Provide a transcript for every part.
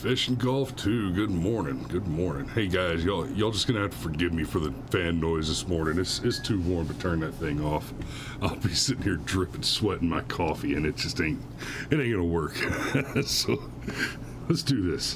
Fishing golf too. Good morning. Good morning. Hey guys, y'all just gonna have to forgive me for the fan noise this morning. It's too warm to turn that thing off. I'll be sitting here dripping sweat in my coffee, and it ain't gonna work. So let's do this.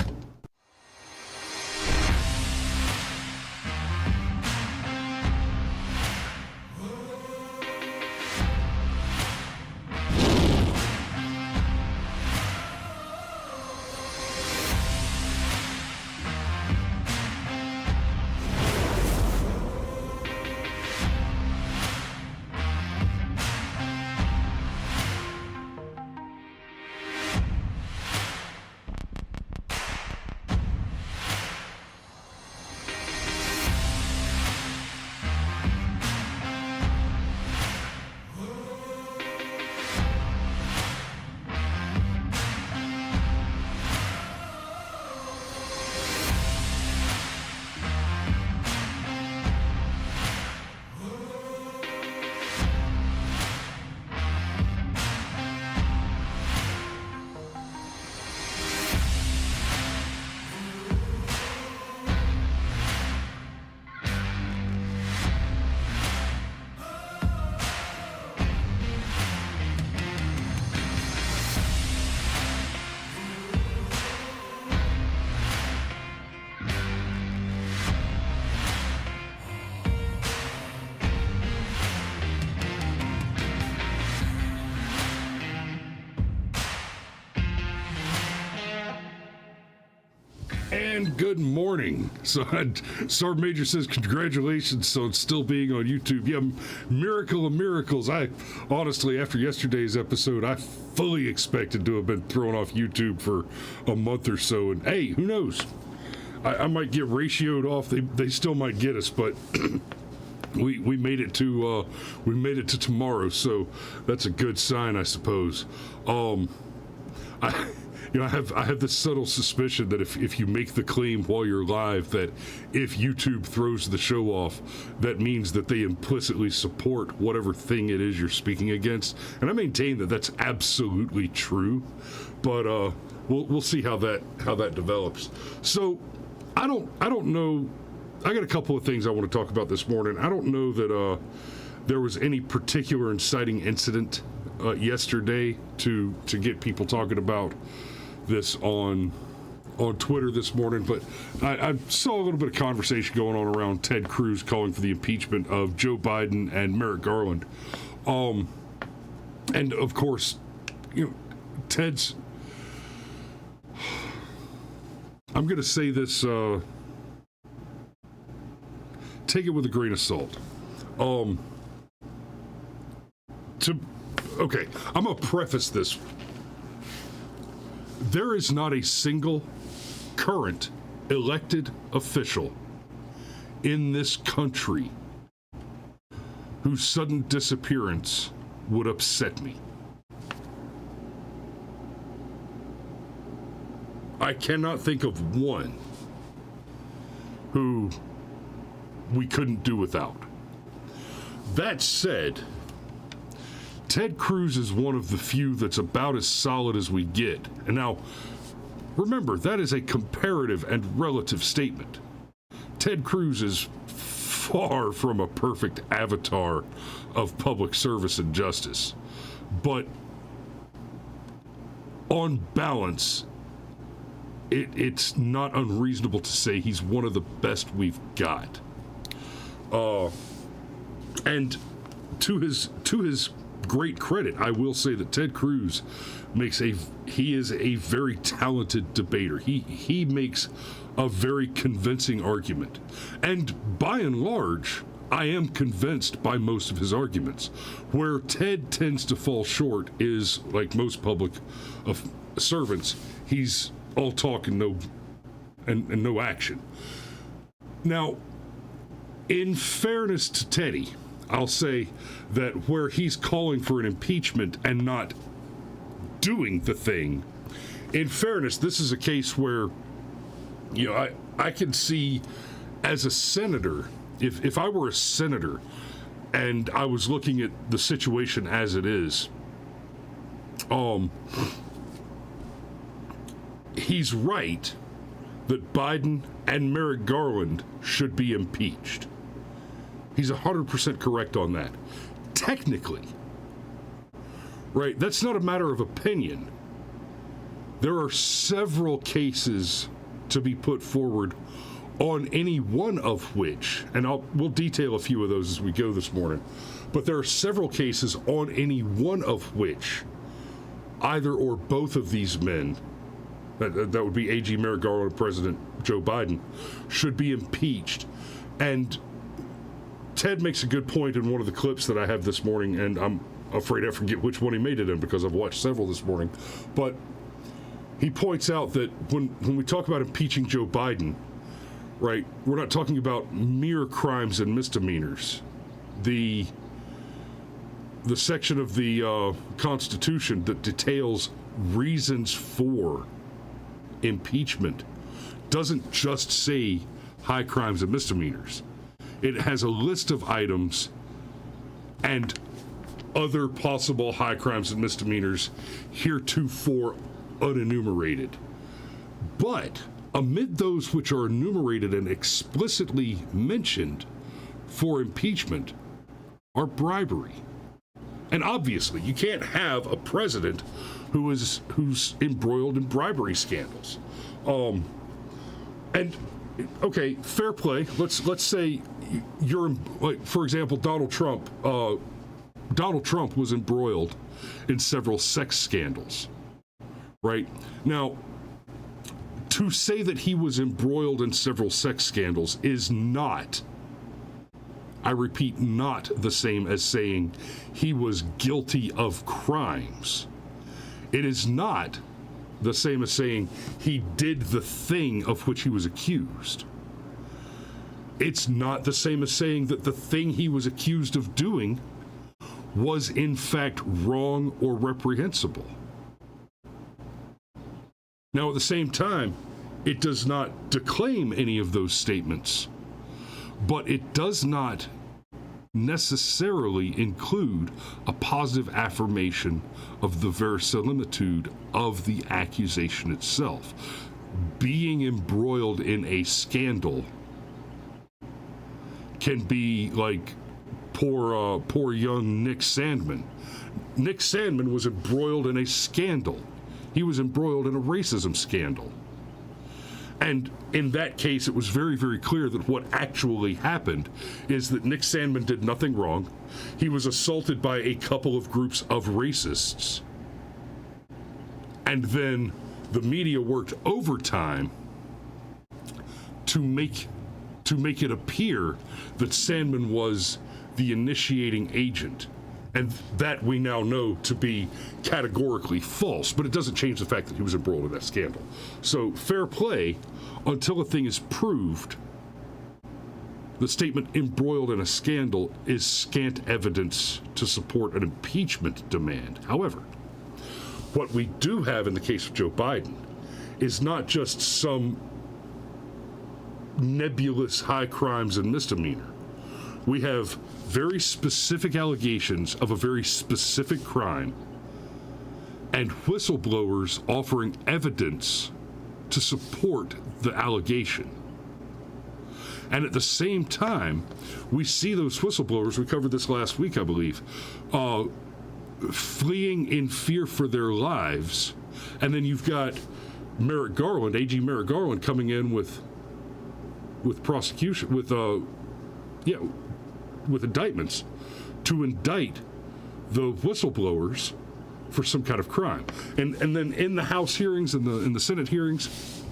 And good morning. So Sergeant Major says congratulations on still being on YouTube. Yeah, miracle of miracles. I honestly, after yesterday's episode, I fully expected to have been thrown off YouTube for a month or so. And hey, who knows? I might get ratioed off. They still might get us, but we made it to tomorrow. So that's a good sign, I suppose. I have this subtle suspicion that if you make the claim while you're live that if YouTube throws the show off, that means that they implicitly support whatever thing it is you're speaking against. And I maintain that that's absolutely true, but we'll see how that develops. So I don't know. I got a couple of things I want to talk about this morning. I don't know that there was any particular inciting incident yesterday to get people talking about this on Twitter this morning, but I saw a little bit of conversation going on around Ted Cruz calling for the impeachment of Joe Biden and Merrick Garland. And of course, Ted's, I'm going to say this, take it with a grain of salt. Okay, I'm going to preface this. There is not a single current elected official in this country whose sudden disappearance would upset me. I cannot think of one who we couldn't do without. That said, Ted Cruz is one of the few that's about as solid as we get. And now, remember, that is a comparative and relative statement. Ted Cruz is far from a perfect avatar of public service and justice. But on balance, it's not unreasonable to say he's one of the best we've got. And to his great credit, I will say that Ted Cruz he is a very talented debater. He makes a very convincing argument. And by and large, I am convinced by most of his arguments. Where Ted tends to fall short is, like most public servants, he's all talk and no action. Now, in fairness to Teddy, I'll say that where he's calling for an impeachment and not doing the thing, in fairness, this is a case where, I can see as a senator, if I were a senator and I was looking at the situation as it is, he's right that Biden and Merrick Garland should be impeached. He's 100% correct on that. Technically, right? That's not a matter of opinion. There are several cases to be put forward on any one of which, and we'll detail a few of those as we go this morning, but there are several cases on any one of which either or both of these men, that would be AG Merrick Garland and President Joe Biden, should be impeached. And Ted makes a good point in one of the clips that I have this morning, and I'm afraid I forget which one he made it in because I've watched several this morning. But he points out that when we talk about impeaching Joe Biden, right, we're not talking about mere crimes and misdemeanors. The section of the Constitution that details reasons for impeachment doesn't just say high crimes and misdemeanors. It has a list of items and other possible high crimes and misdemeanors heretofore unenumerated. But amid those which are enumerated and explicitly mentioned for impeachment are bribery. And obviously, you can't have a president who's embroiled in bribery scandals. And okay, fair play. Let's say you're, like, for example, Donald Trump. Donald Trump was embroiled in several sex scandals. Right now, to say that he was embroiled in several sex scandals is not, I repeat, not the same as saying he was guilty of crimes. It is not the same as saying he did the thing of which he was accused. It's not the same as saying that the thing he was accused of doing was in fact wrong or reprehensible. Now, at the same time, it does not declaim any of those statements, but it does not necessarily include a positive affirmation of the verisimilitude of the accusation itself. Being embroiled in a scandal can be like poor young Nick Sandmann. Nick Sandmann was embroiled in a scandal. He was embroiled in a racism scandal. And in that case, it was very, very clear that what actually happened is that Nick Sandmann did nothing wrong. He was assaulted by a couple of groups of racists. And then the media worked overtime to make it appear that Sandmann was the initiating agent. And that we now know to be categorically false, but it doesn't change the fact that he was embroiled in that scandal. So fair play, until a thing is proved, the statement embroiled in a scandal is scant evidence to support an impeachment demand. However, what we do have in the case of Joe Biden is not just some nebulous high crimes and misdemeanor. We have very specific allegations of a very specific crime and whistleblowers offering evidence to support the allegation. And at the same time, we see those whistleblowers, we covered this last week, I believe, fleeing in fear for their lives. And then you've got Merrick Garland, AG Merrick Garland, coming in with prosecution, with indictments to indict the whistleblowers for some kind of crime. And then in the House hearings and in the Senate hearings,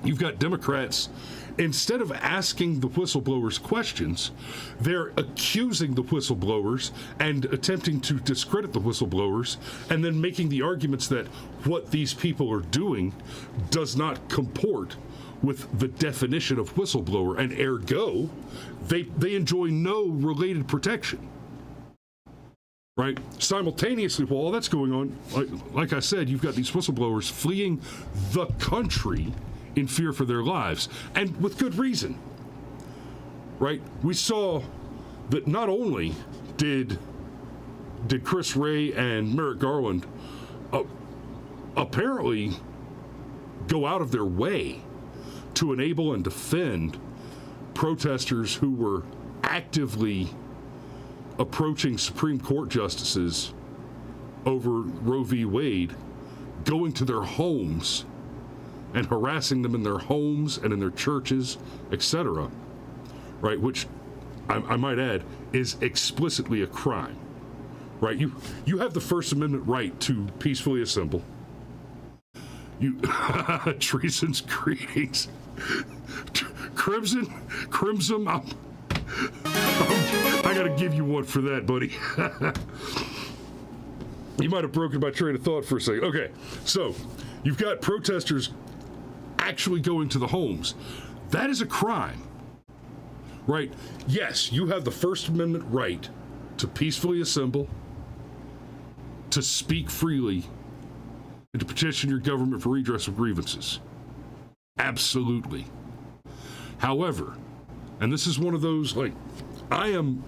you've got Democrats, instead of asking the whistleblowers questions, they're accusing the whistleblowers and attempting to discredit the whistleblowers, and then making the arguments that what these people are doing does not comport with the definition of whistleblower, and ergo, they enjoy no related protection. Right? Simultaneously, while all that's going on, like I said, you've got these whistleblowers fleeing the country in fear for their lives, and with good reason. Right? We saw that not only did Wray and Merrick Garland apparently go out of their way to enable and defend protesters who were actively approaching Supreme Court justices over Roe v. Wade, going to their homes and harassing them in their homes and in their churches, etc., right? Which, I might add, is explicitly a crime, right? You have the First Amendment right to peacefully assemble. Treason's greetings. Crimson, I gotta give you one for that, buddy. You might have broken my train of thought for a second. Okay, so you've got protesters actually going to the homes. That is a crime, right? Yes, you have the First Amendment right to peacefully assemble, to speak freely, and to petition your government for redress of grievances. Absolutely. However, and this is one of those, like, I am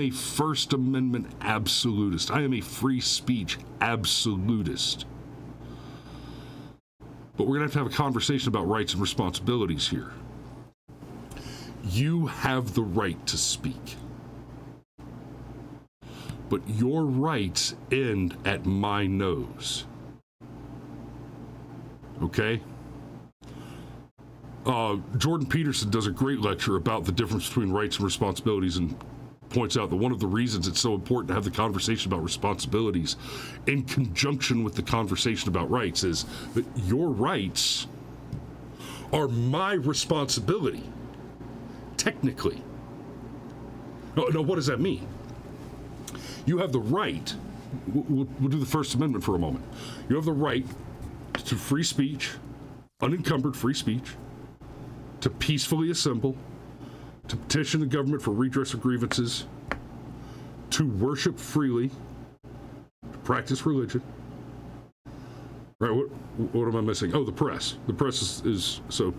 a First Amendment absolutist. I am a free speech absolutist. But we're going to have a conversation about rights and responsibilities here. You have the right to speak. But your rights end at my nose. Okay? Jordan Peterson does a great lecture about the difference between rights and responsibilities and points out that one of the reasons it's so important to have the conversation about responsibilities in conjunction with the conversation about rights is that your rights are my responsibility, technically. No, what does that mean? You have the right, we'll do the First Amendment for a moment. You have the right to free speech, unencumbered free speech, to peacefully assemble, to petition the government for redress of grievances, to worship freely, to practice religion. Right, what am I missing? Oh, the press. The press is so,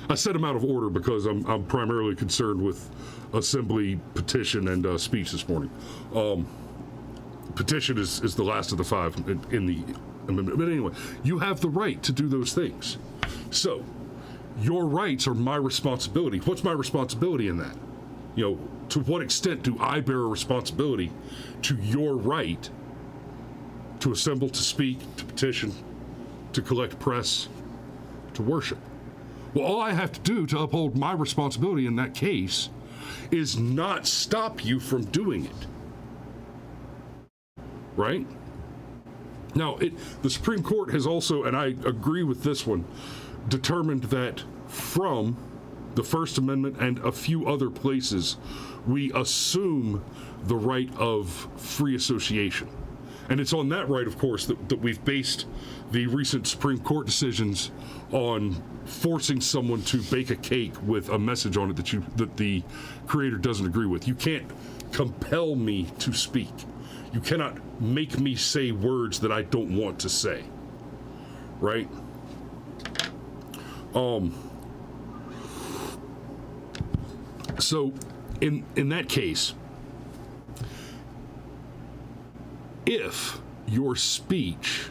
I set them out of order because I'm primarily concerned with assembly, petition, and speech this morning. Petition is the last of the five in the amendment. But anyway, you have the right to do those things. So, your rights are my responsibility. What's my responsibility in that? To what extent do I bear a responsibility to your right to assemble, to speak, to petition, to collect press, to worship? Well, all I have to do to uphold my responsibility in that case is not stop you from doing it. Right? Now, the Supreme Court has also, and I agree with this one, determined that from the First Amendment and a few other places, we assume the right of free association. And it's on that right, of course, that we've based the recent Supreme Court decisions on forcing someone to bake a cake with a message on it that the creator doesn't agree with. You can't compel me to speak. You cannot make me say words that I don't want to say. Right? So in that case, if your speech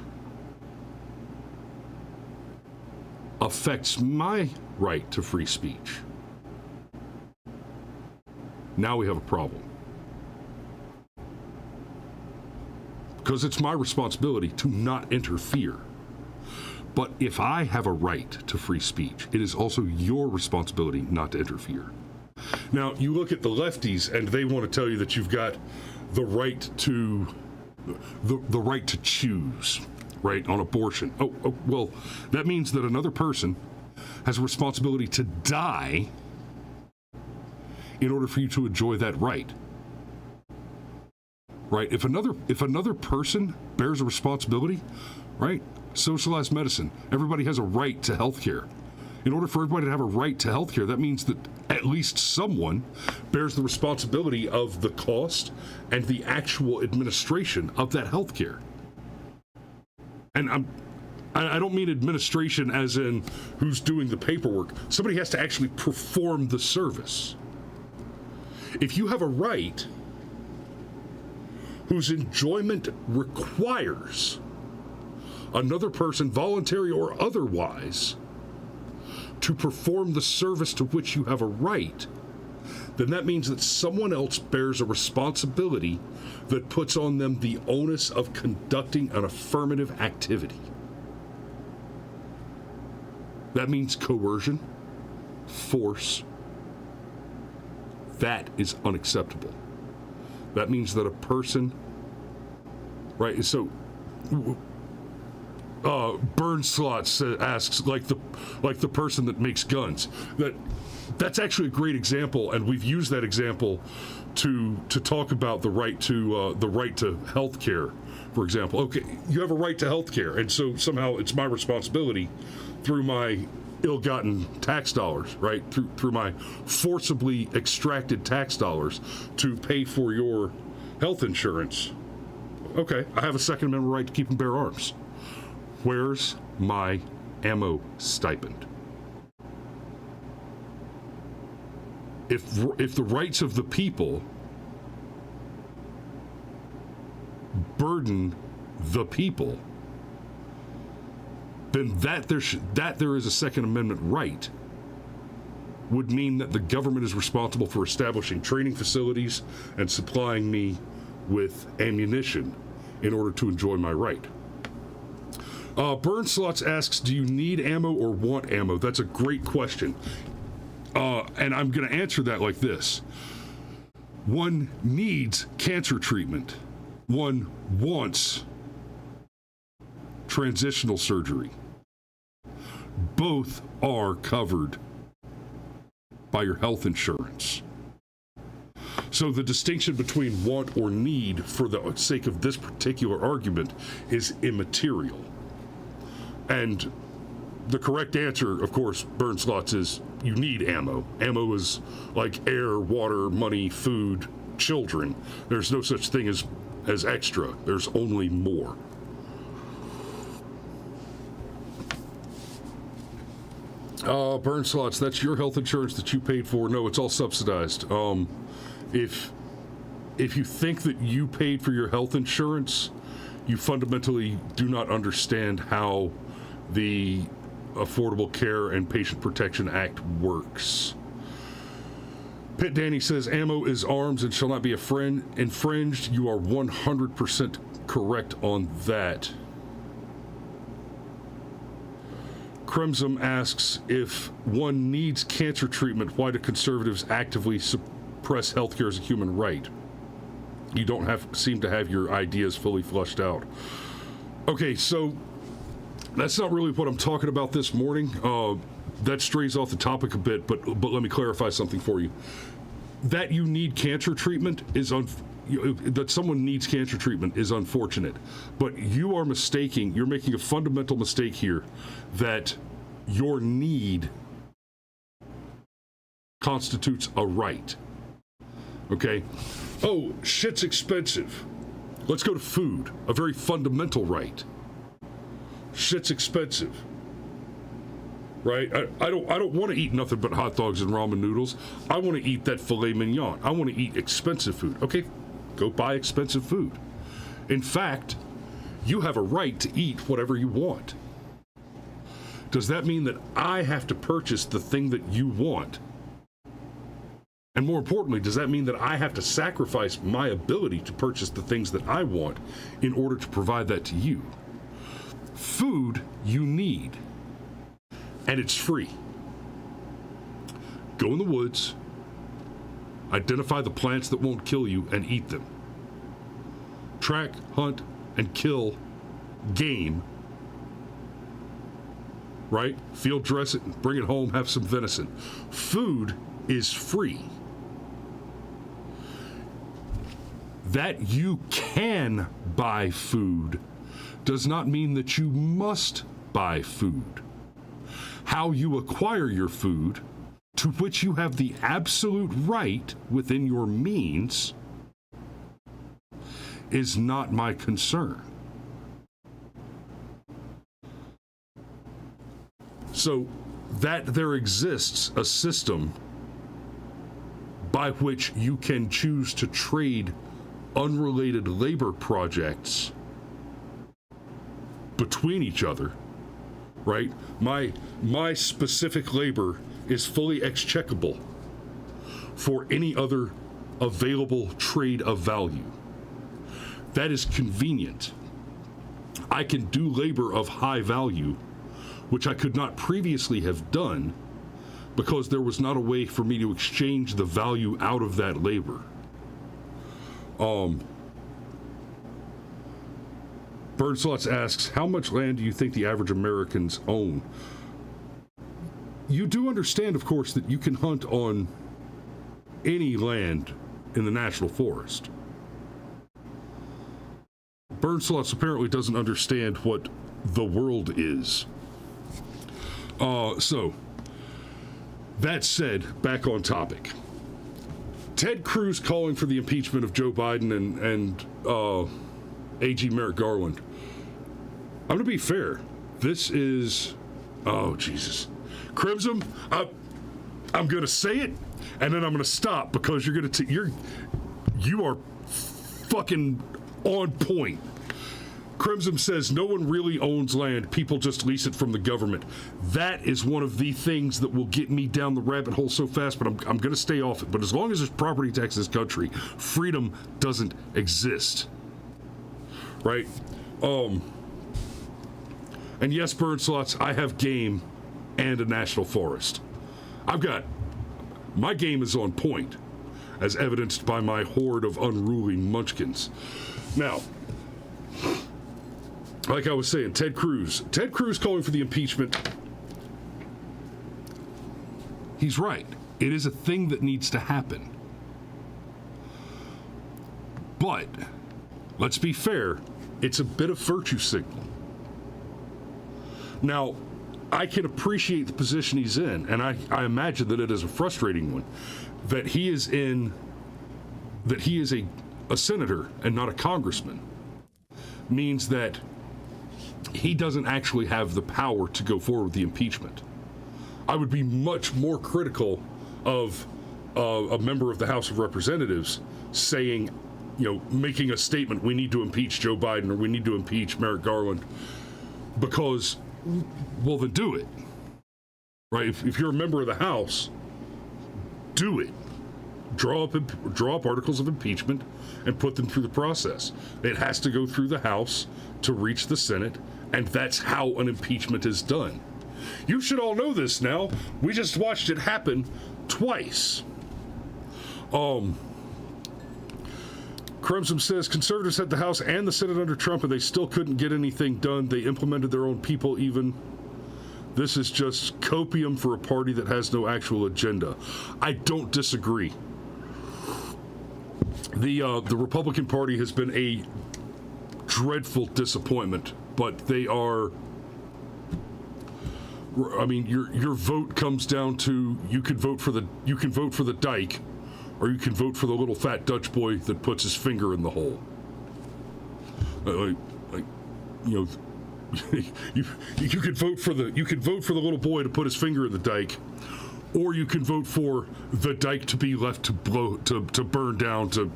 affects my right to free speech, now we have a problem. Because it's my responsibility to not interfere. But if I have a right to free speech, it is also your responsibility not to interfere. Now, you look at the lefties, and they want to tell you that you've got the right to the right to choose, right, on abortion. Oh, well, that means that another person has a responsibility to die in order for you to enjoy that right. Right? If another person bears a responsibility, right? Socialized medicine. Everybody has a right to health care. In order for everybody to have a right to health care, that means that at least someone bears the responsibility of the cost and the actual administration of that health care. And I don't mean administration as in who's doing the paperwork. Somebody has to actually perform the service. If you have a right whose enjoyment requires another person, voluntary or otherwise, to perform the service to which you have a right, then that means that someone else bears a responsibility that puts on them the onus of conducting an affirmative activity. That means coercion, force. That is unacceptable. That means that a person, right? So, Burn Slots asks, like the person that makes guns. That's actually a great example, and we've used that example to talk about the right to health care, for example. Okay, you have a right to health care, and so somehow it's my responsibility through my ill-gotten tax dollars, right? Through my forcibly extracted tax dollars to pay for your health insurance. Okay, I have a Second Amendment right to keep and bear arms. Where's my ammo stipend? If the rights of the people burden the people, then that there is a Second Amendment right would mean that the government is responsible for establishing training facilities and supplying me with ammunition in order to enjoy my right. Burn Slots asks, do you need ammo or want ammo? That's a great question. And I'm going to answer that like this. One needs cancer treatment. One wants transitional surgery. Both are covered by your health insurance. So the distinction between want or need for the sake of this particular argument is immaterial. And the correct answer, of course, Burn Slots, is you need ammo. Ammo is like air, water, money, food, children. There's no such thing as extra. There's only more. Burn Slots, that's your health insurance that you paid for. No, it's all subsidized. If you think that you paid for your health insurance, you fundamentally do not understand how the Affordable Care and Patient Protection Act works. Pitt Danny says, ammo is arms and shall not be infringed. You are 100% correct on that. Crimson asks, if one needs cancer treatment, why do conservatives actively suppress healthcare as a human right? You don't seem to have your ideas fully fleshed out. Okay, so that's not really what I'm talking about this morning. That strays off the topic a bit, but let me clarify something for you. That you need cancer treatment is that someone needs cancer treatment is unfortunate, but you're making a fundamental mistake here, that your need constitutes a right. Okay? Oh, shit's expensive. Let's go to food, a very fundamental right. Shit's expensive. Right? I don't want to eat nothing but hot dogs and ramen noodles. I want to eat that filet mignon. I want to eat expensive food. Okay, go buy expensive food. In fact, you have a right to eat whatever you want. Does that mean that I have to purchase the thing that you want? And more importantly, does that mean that I have to sacrifice my ability to purchase the things that I want in order to provide that to you? Food you need. And it's free. Go in the woods, identify the plants that won't kill you, and eat them. Track, hunt, and kill game. Right? Field dress it, bring it home, have some venison. Food is free. That you can buy food does not mean that you must buy food. How you acquire your food, to which you have the absolute right within your means, is not my concern. So that there exists a system by which you can choose to trade unrelated labor projects between each other, right? My specific labor is fully excheckable for any other available trade of value. That is convenient. I can do labor of high value, which I could not previously have done because there was not a way for me to exchange the value out of that labor. Burnslots asks, how much land do you think the average Americans own? You do understand, of course, that you can hunt on any land in the national forest. Burnslots apparently doesn't understand what the world is. So, that said, back on topic. Ted Cruz calling for the impeachment of Joe Biden and AG Merrick Garland. I'm going to be fair. This is, oh Jesus, Crimson. I'm going to say it, and then I'm going to stop because you are fucking on point. Crimson says no one really owns land. People just lease it from the government. That is one of the things that will get me down the rabbit hole so fast, but I'm going to stay off it. But as long as there's property tax in this country, freedom doesn't exist. Right? And yes, Burnslots, I have game and a national forest. My game is on point, as evidenced by my horde of unruly munchkins. Now, like I was saying, Ted Cruz calling for the impeachment. He's right. It is a thing that needs to happen. But, let's be fair, it's a bit of virtue signal. Now, I can appreciate the position he's in, and I imagine that it is a frustrating one, that he is a senator and not a congressman, means that he doesn't actually have the power to go forward with the impeachment. I would be much more critical of a member of the House of Representatives saying, making a statement, we need to impeach Joe Biden or we need to impeach Merrick Garland, because, well, then do it. Right? If you're a member of the House, do it. Draw up articles of impeachment and put them through the process. It has to go through the House to reach the Senate, and that's how an impeachment is done. You should all know this now. We just watched it happen twice. Crimson says conservatives had the House and the Senate under Trump, and they still couldn't get anything done. They implemented their own people even. This is just copium for a party that has no actual agenda. I don't disagree. The Republican Party has been a dreadful disappointment, but they are. I mean, your vote comes down to you can vote for the dyke, or you can vote for the little fat Dutch boy that puts his finger in the hole. You could vote for the little boy to put his finger in the dike, or you can vote for the dike to be left to burn down, to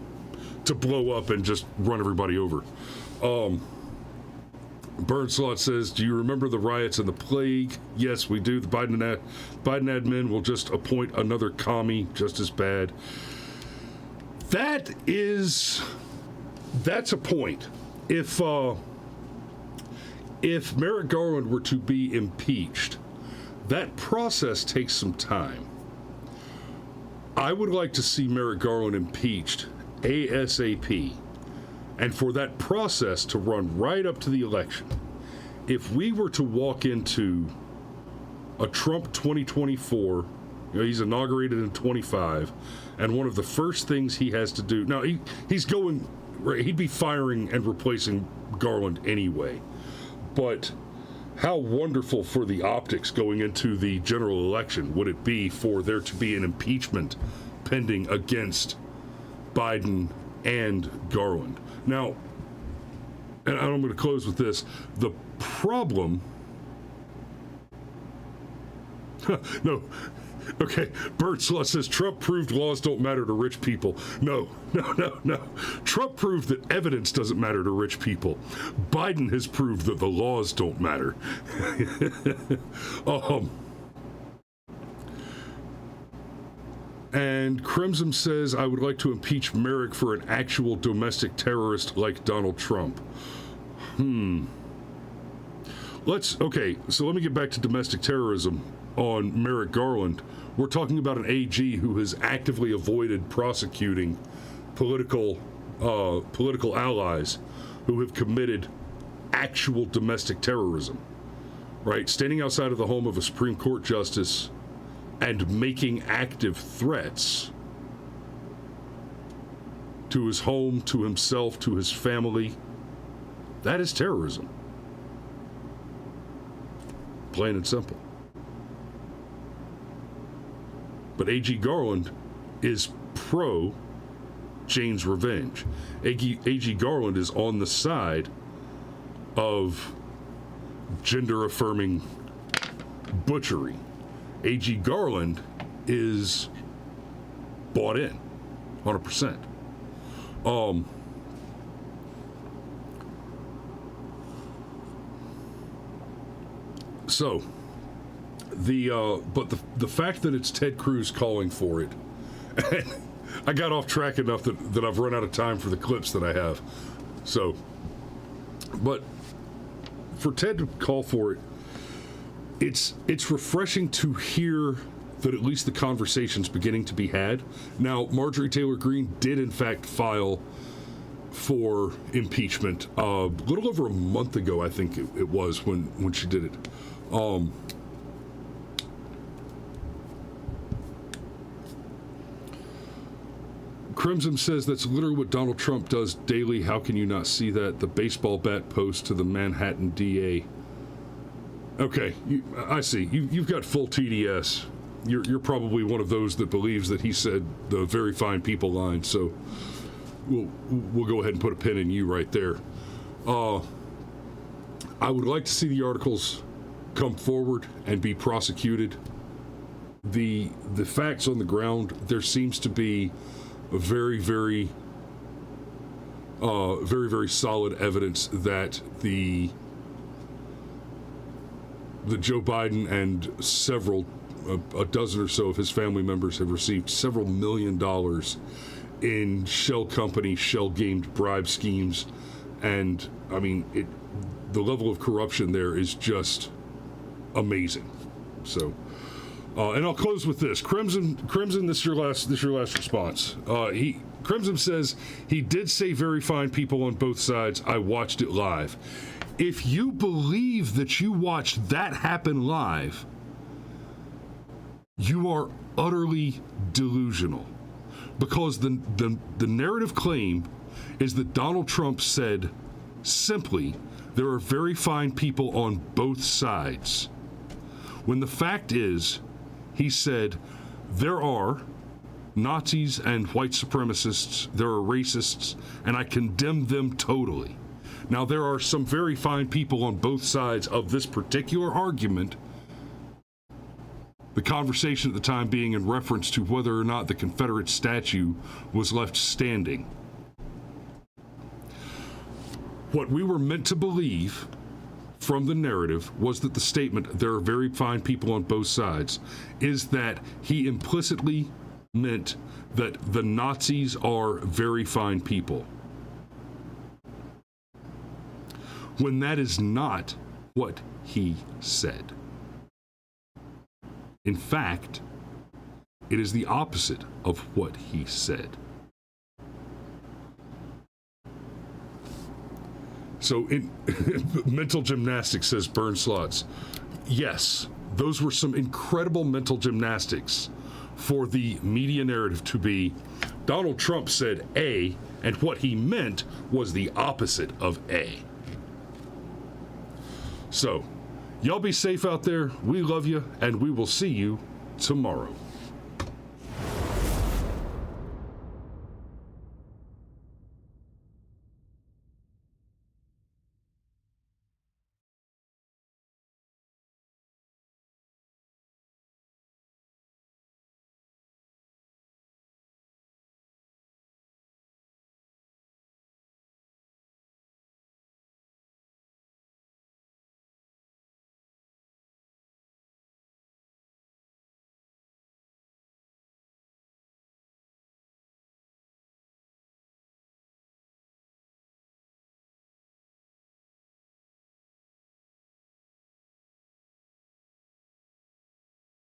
blow up and just run everybody over. Burnslot says, do you remember the riots and the plague? Yes, we do. The Biden admin will just appoint another commie just as bad. That's a point. If Merrick Garland were to be impeached, that process takes some time. I would like to see Merrick Garland impeached ASAP, and for that process to run right up to the election. If we were to walk into a Trump 2024, he's inaugurated in 25, and one of the first things he has to do, now he'd be firing and replacing Garland anyway, but how wonderful for the optics going into the general election would it be for there to be an impeachment pending against Biden and Garland. Now, and I'm going to close with this, the problem, no, Okay, Bert Slut says Trump proved laws don't matter to rich people. No. Trump proved that evidence doesn't matter to rich people. Biden has proved that the laws don't matter. And Crimson says, I would like to impeach Merrick for an actual domestic terrorist like Donald Trump. Okay, so let me get back to domestic terrorism on Merrick Garland. We're talking about an AG who has actively avoided prosecuting political allies who have committed actual domestic terrorism, right? Standing outside of the home of a Supreme Court justice and making active threats to his home, to himself, to his family. That is terrorism. Plain and simple. But A.G. Garland is pro Jane's revenge. A.G. Garland is on the side of gender-affirming butchery. A.G. Garland is bought in 100%. So the fact that it's Ted Cruz calling for it, and I got off track enough that I've run out of time for the clips that I have. So, but for Ted to call for it, it's refreshing to hear that at least the conversation's beginning to be had. Now, Marjorie Taylor Greene did in fact file for impeachment a little over a month ago, I think it was when she did it. Crimson says that's literally what Donald Trump does daily. How can you not see that? The baseball bat post to the Manhattan DA. Okay, I see. You've got full TDS. You're probably one of those that believes that he said the very fine people line. So we'll go ahead and put a pin in you right there. I would like to see the articles come forward and be prosecuted. The facts on the ground, there seems to be a very, very solid evidence that the Joe Biden and a dozen or so of his family members have received several $1 million in shell company, shell-gamed bribe schemes. And, I mean, the level of corruption there is just amazing. So, and I'll close with this. Crimson, this is your last response. Crimson says, he did say very fine people on both sides. I watched it live. If you believe that you watched that happen live, you are utterly delusional. Because the narrative claim is that Donald Trump said simply, there are very fine people on both sides. When the fact is, he said, there are Nazis and white supremacists, there are racists, and I condemn them totally. Now, there are some very fine people on both sides of this particular argument, the conversation at the time being in reference to whether or not the Confederate statue was left standing. What we were meant to believe from the narrative was that the statement, there are very fine people on both sides, is that he implicitly meant that the Nazis are very fine people. When that is not what he said. In fact, it is the opposite of what he said. So in mental gymnastics, says Burn Slots. Yes, those were some incredible mental gymnastics for the media narrative to be Donald Trump said A, and what he meant was the opposite of A. So, y'all be safe out there. We love you, and we will see you tomorrow.